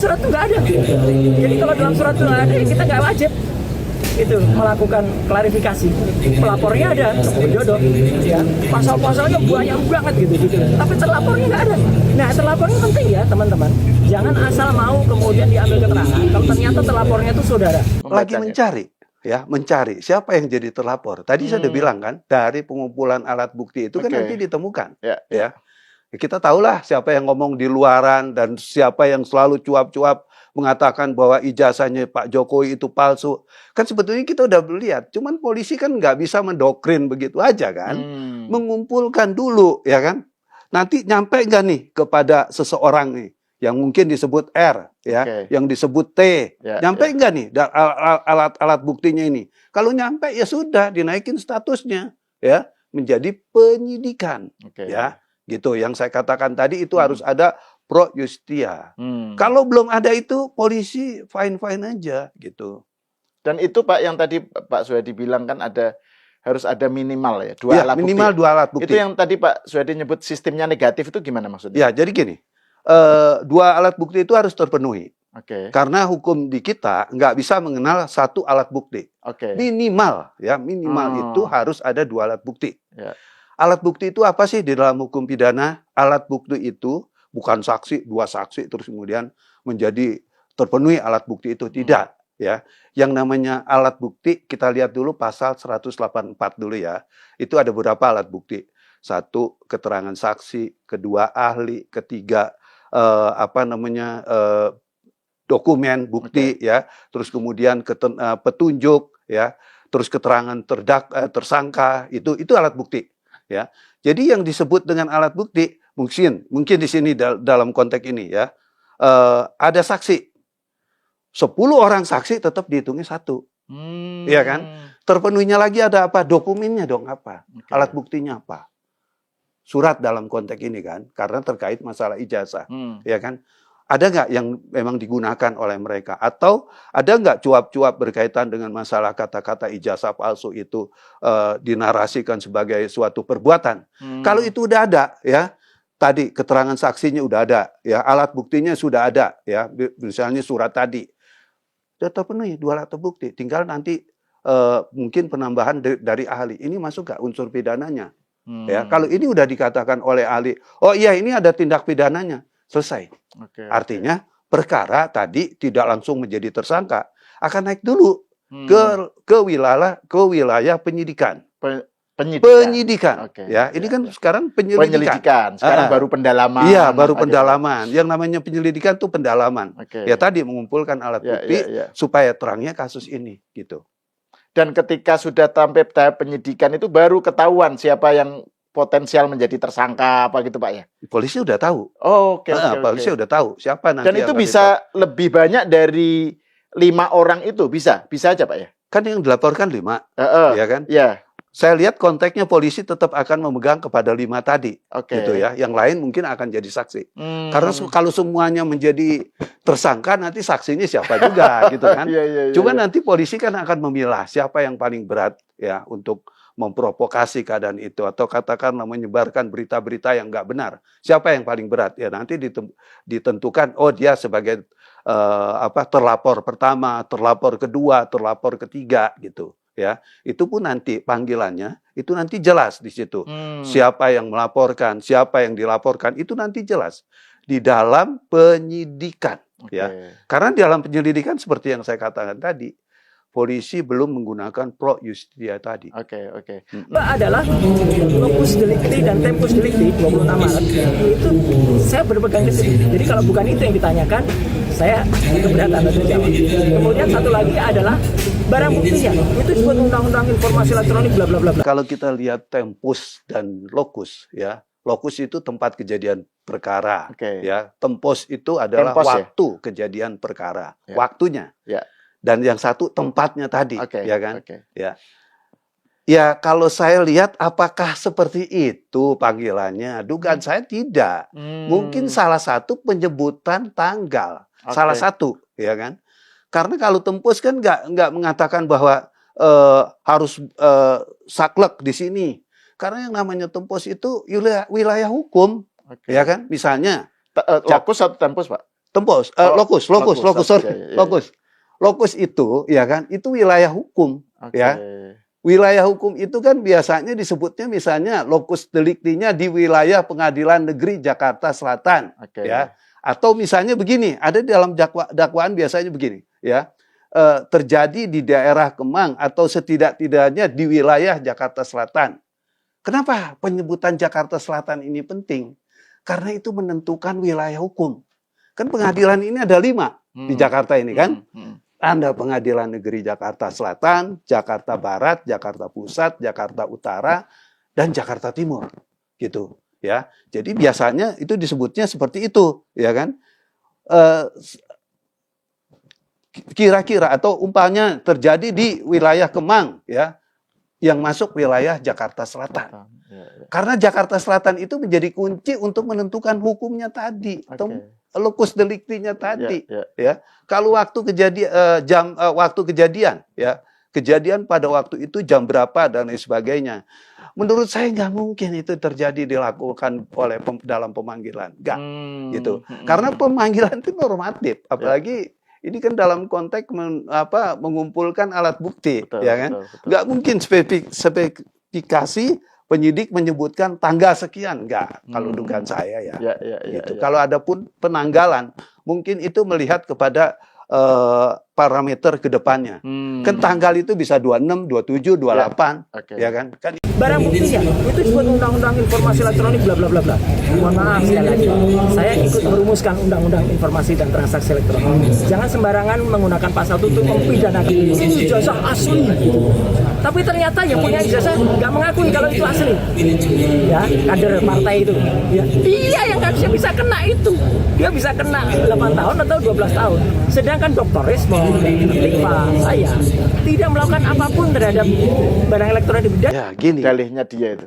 Surat itu nggak ada. Jadi kalau dalam surat itu nggak ada, kita nggak wajib itu melakukan klarifikasi. Pelapornya ada, jodoh, ya. Pasal-pasalnya banyak banget gitu. Tapi terlapornya nggak ada. Nah, terlapornya penting ya teman-teman. Jangan asal mau kemudian diambil keterangan kalau ternyata terlapornya itu saudara. Lagi mencari. Ya, mencari siapa yang jadi terlapor. Tadi saya udah bilang kan, dari pengumpulan alat bukti itu kan nanti ditemukan. Ya. Kita tahulah siapa yang ngomong di luaran dan siapa yang selalu cuap-cuap mengatakan bahwa ijazahnya Pak Jokowi itu palsu. Kan sebetulnya kita udah lihat, cuman polisi kan nggak bisa mendoktrin begitu aja kan. Mengumpulkan dulu, ya kan. Nanti nyampe nggak nih kepada seseorang nih, yang mungkin disebut R, ya, yang disebut T. Nyampe nggak nih alat-alat buktinya ini? Kalau nyampe ya sudah dinaikin statusnya, ya, menjadi penyidikan, ya. Gitu, yang saya katakan tadi itu harus ada pro justia. Kalau belum ada itu, polisi fine-fine aja, gitu. Dan itu Pak, yang tadi Pak Suyadi bilang kan harus ada minimal ya, dua alat minimal bukti. Dua alat bukti. Itu yang tadi Pak Suyadi nyebut sistemnya negatif itu gimana maksudnya? Ya, jadi gini, dua alat bukti itu harus terpenuhi. Karena hukum di kita nggak bisa mengenal satu alat bukti. Minimal, ya, minimal itu harus ada dua alat bukti. Alat bukti itu apa sih di dalam hukum pidana? Alat bukti itu bukan saksi, dua saksi, terus kemudian menjadi terpenuhi alat bukti itu. Tidak. Ya. Yang namanya alat bukti, kita lihat dulu pasal 184 dulu ya. Itu ada beberapa alat bukti. Satu, keterangan saksi. Kedua, ahli. Ketiga, dokumen, bukti. Ya. Terus kemudian petunjuk. Ya. Terus keterangan tersangka. Itu alat bukti. Ya, jadi yang disebut dengan alat bukti mungkin di sini dalam konteks ini ya ada saksi 10 orang saksi tetap dihitungnya satu, ya kan? Terpenuhinya lagi ada apa? Dokumennya dong apa? Alat buktinya apa? Surat dalam konteks ini kan, karena terkait masalah ijazah, ya kan? Ada nggak yang memang digunakan oleh mereka? Atau ada nggak cuap-cuap berkaitan dengan masalah kata-kata ijazah palsu itu dinarasikan sebagai suatu perbuatan? Kalau itu udah ada, ya, tadi keterangan saksinya udah ada, ya, alat buktinya sudah ada, ya, misalnya surat tadi, sudah terpenuhi dua alat bukti. Tinggal nanti mungkin penambahan dari ahli. Ini masuk nggak unsur pidananya? Ya, kalau ini udah dikatakan oleh ahli, oh iya ini ada tindak pidananya. Selesai. Artinya perkara tadi tidak langsung menjadi tersangka, akan naik dulu ke wilayah penyidikan. Penyidikan. Ya, ini kan sekarang penyelidikan. Sekarang baru pendalaman. Iya, baru pendalaman. Yang namanya penyelidikan itu pendalaman. Ya tadi mengumpulkan alat bukti supaya terangnya kasus ini, gitu. Dan ketika sudah sampai tahap penyidikan itu baru ketahuan siapa yang potensial menjadi tersangka apa gitu Pak ya? Polisi udah tahu. Polisi udah tahu siapa nanti. Dan itu bisa lebih banyak dari 5 orang itu bisa aja Pak ya? Kan yang dilaporkan 5, ya kan? Iya. Saya lihat konteksnya polisi tetap akan memegang kepada 5 tadi, gitu ya. Yang lain mungkin akan jadi saksi. Karena kalau semuanya menjadi tersangka nanti saksinya siapa juga, gitu kan? Cuma nanti polisi kan akan memilah siapa yang paling berat ya untuk memprovokasi keadaan itu atau katakanlah menyebarkan berita-berita yang nggak benar. Siapa yang paling berat? Ya nanti ditentukan. Oh dia sebagai terlapor pertama, terlapor kedua, terlapor ketiga gitu. Ya itu pun nanti panggilannya itu nanti jelas di situ. Siapa yang melaporkan, siapa yang dilaporkan itu nanti jelas di dalam penyidikan. Ya karena di dalam penyelidikan seperti yang saya katakan tadi. Polisi belum menggunakan pro justia tadi. Adalah locus delicti dan tempus delicti 26 Maret itu saya berpegang di sini. Jadi kalau bukan itu yang ditanyakan, saya keberatan atau jawab. Kemudian satu lagi adalah barang buktinya. Itu disebut undang-undang informasi elektronik bla bla bla. Kalau kita lihat tempus dan locus ya. Locus itu tempat kejadian perkara ya. Tempus itu adalah waktu kejadian perkara. Waktunya. Dan yang satu tempatnya tadi, ya kan? Ya kalau saya lihat apakah seperti itu panggilannya? Dugaan saya tidak. Mungkin salah satu penyebutan tanggal, salah satu, ya kan? Karena kalau tempus kan nggak mengatakan bahwa harus saklek di sini. Karena yang namanya tempus itu wilayah hukum, ya kan? Misalnya locus atau tempus Pak? Tempos, lokus, sorry, lokus. Lokus itu, ya kan, itu wilayah hukum, ya. Wilayah hukum itu kan biasanya disebutnya misalnya lokus deliktinya di wilayah Pengadilan Negeri Jakarta Selatan, ya. Atau misalnya begini, ada di dalam dakwaan biasanya begini, ya. Terjadi di daerah Kemang atau setidak-tidaknya di wilayah Jakarta Selatan. Kenapa penyebutan Jakarta Selatan ini penting? Karena itu menentukan wilayah hukum. Kan pengadilan ini ada 5 di Jakarta ini kan. Ada Pengadilan Negeri Jakarta Selatan, Jakarta Barat, Jakarta Pusat, Jakarta Utara, dan Jakarta Timur, gitu, ya. Jadi biasanya itu disebutnya seperti itu, ya kan? Kira-kira atau umpamanya terjadi di wilayah Kemang, ya, yang masuk wilayah Jakarta Selatan. Karena Jakarta Selatan itu menjadi kunci untuk menentukan hukumnya tadi, atau lokus deliktinya tadi, ya. Kalau waktu kejadian, waktu kejadian, ya, kejadian pada waktu itu jam berapa dan lain sebagainya. Menurut saya nggak mungkin itu terjadi dilakukan oleh dalam pemanggilan, nggak, gitu. Karena pemanggilan itu normatif, apalagi ini kan dalam konteks mengumpulkan alat bukti, ya kan? Nggak mungkin spesifikasi penyidik menyebutkan tanggal sekian, enggak, kalau dugaan saya ya. Gitu. Kalau ada pun penanggalan, mungkin itu melihat kepada parameter ke depannya. Kan tanggal itu bisa 26, 27, 28, ya kan? Barang buktinya itu disebut undang-undang informasi elektronik bla bla bla bla. Mohon maaf sekali lagi, saya ikut merumuskan undang-undang informasi dan transaksi elektronik. Jangan sembarangan menggunakan pasal itu untuk mempidanakan. Ini ijazah asli. Tapi ternyata yang punya ijazah nggak mengakui kalau itu asli. Ya, kader partai itu. Ya, dia yang harusnya bisa kena itu. Dia bisa kena 8 tahun atau 12 tahun. Sedangkan Dr. Rismo, saya tidak melakukan apapun terhadap barang elektronik. Ya, gini. Dalihnya dia itu.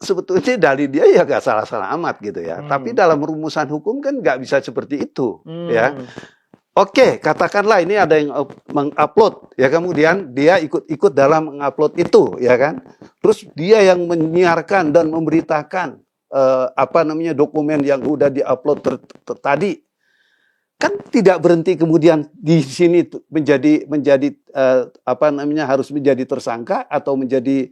Sebetulnya dalih dia ya gak salah-salah amat gitu ya. Tapi dalam rumusan hukum kan nggak bisa seperti itu, ya. Oke, katakanlah ini ada yang mengupload, ya, kemudian dia ikut-ikut dalam mengupload itu, ya kan. Terus dia yang menyiarkan dan memberitakan dokumen yang udah diupload tadi. Kan tidak berhenti kemudian di sini menjadi harus menjadi tersangka atau menjadi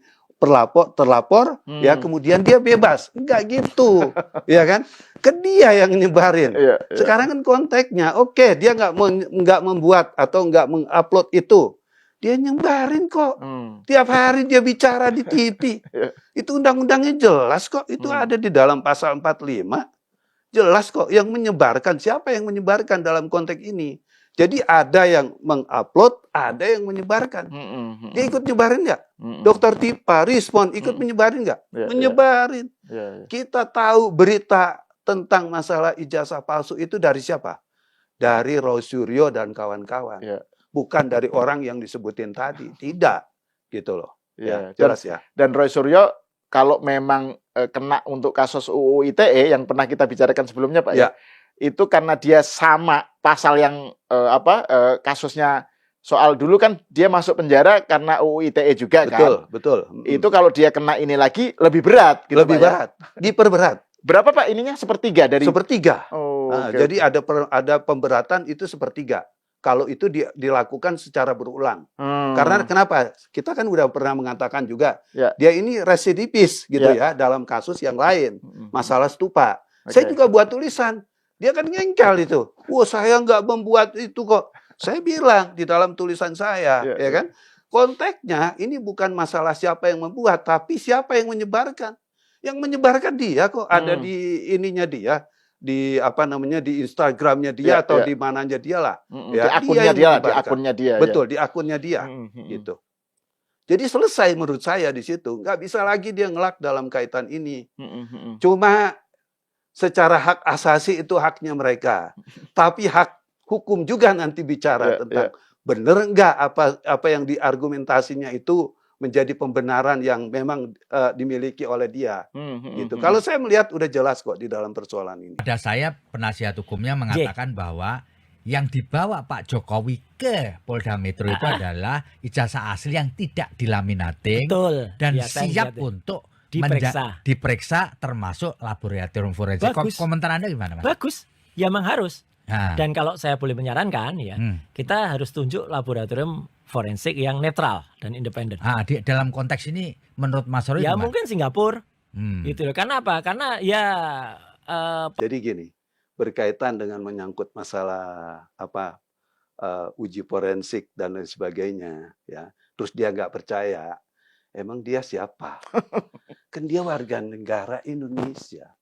terlapor, ya, kemudian dia bebas. Enggak gitu, ya kan? Kan dia yang nyebarin. Sekarang kan konteksnya, oke, dia nggak membuat atau nggak mengupload itu. Dia nyebarin kok. Tiap hari dia bicara di TV. Itu undang-undangnya jelas kok. Itu ada di dalam pasal 45. Jelas kok yang menyebarkan. Siapa yang menyebarkan dalam konteks ini? Jadi ada yang mengupload, ada yang menyebarkan. Dia ikut nyebarin nggak? Dokter Tipa, Respon ikut menyebarin nggak? Menyebarin. Kita tahu berita tentang masalah ijazah palsu itu dari siapa? Dari Roy Suryo dan kawan-kawan. Bukan dari orang yang disebutin tadi. Tidak. Gitu loh. Ya, jelas ya. Dan Roy Suryo kalau memang kena untuk kasus UU ITE yang pernah kita bicarakan sebelumnya, Pak, ya, itu karena dia sama pasal yang kasusnya soal dulu kan dia masuk penjara karena UU ITE juga, kan? Betul. Itu kalau dia kena ini lagi lebih berat, gitu, lebih Pak, berat, diperberat. Berapa, Pak, ininya? Sepertiga dari? Sepertiga. Jadi ada pemberatan itu sepertiga. Kalau itu dilakukan secara berulang. Karena kenapa? Kita kan udah pernah mengatakan juga, dia ini residivis gitu ya, dalam kasus yang lain. Masalah stupa. Saya juga buat tulisan. Dia kan ngengkel itu. Wah, saya nggak membuat itu kok. Saya bilang di dalam tulisan saya, ya kan? Konteksnya ini bukan masalah siapa yang membuat, tapi siapa yang menyebarkan. Yang menyebarkan dia kok, ada di ininya dia. Di di Instagramnya dia atau di mananya dia lah. Ya, di akunnya dia. Betul, di akunnya dia. Gitu. Jadi selesai menurut saya di situ. Nggak bisa lagi dia ngelak dalam kaitan ini. Cuma secara hak asasi itu haknya mereka. Tapi hak hukum juga nanti bicara tentang benar nggak apa yang diargumentasinya itu menjadi pembenaran yang memang dimiliki oleh dia. Gitu. Kalau saya melihat udah jelas kok di dalam persoalan ini. Ada saya penasihat hukumnya mengatakan bahwa yang dibawa Pak Jokowi ke Polda Metro itu adalah ijazah asli yang tidak dilaminating dan siap untuk diperiksa termasuk laboratorium forensik. Komentar Anda gimana, Mas? Bagus. Ya memang harus. Dan kalau saya boleh menyarankan ya, kita harus tunjuk laboratorium forensik yang netral dan independen. Dalam konteks ini menurut Mas Roy ya gimana? Mungkin Singapura gitu loh. Karena apa? Karena ya jadi gini, berkaitan dengan menyangkut masalah uji forensik dan lain sebagainya, ya. Terus dia nggak percaya, emang dia siapa? Kan dia warga negara Indonesia.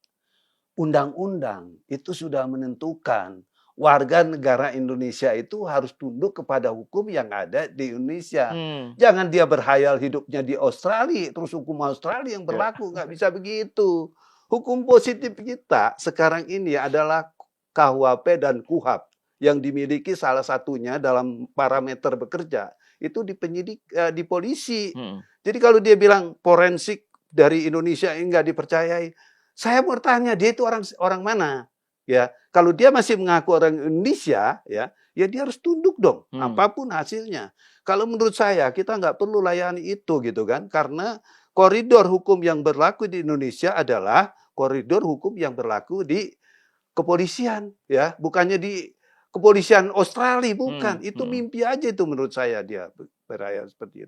Undang-undang itu sudah menentukan warga negara Indonesia itu harus tunduk kepada hukum yang ada di Indonesia. Jangan dia berhayal hidupnya di Australia, terus hukum Australia yang berlaku. Nggak bisa begitu. Hukum positif kita sekarang ini adalah KUHP dan KUHAP yang dimiliki salah satunya dalam parameter bekerja itu di penyidik, di polisi. Jadi kalau dia bilang forensik dari Indonesia ini nggak dipercayai, saya mau tanya dia itu orang mana? Ya, kalau dia masih mengaku orang Indonesia, ya dia harus tunduk dong, apapun hasilnya. Kalau menurut saya kita nggak perlu layani itu gitu kan, karena koridor hukum yang berlaku di Indonesia adalah koridor hukum yang berlaku di kepolisian, ya, bukannya di kepolisian Australia, bukan. Itu mimpi aja itu menurut saya dia beraya seperti itu.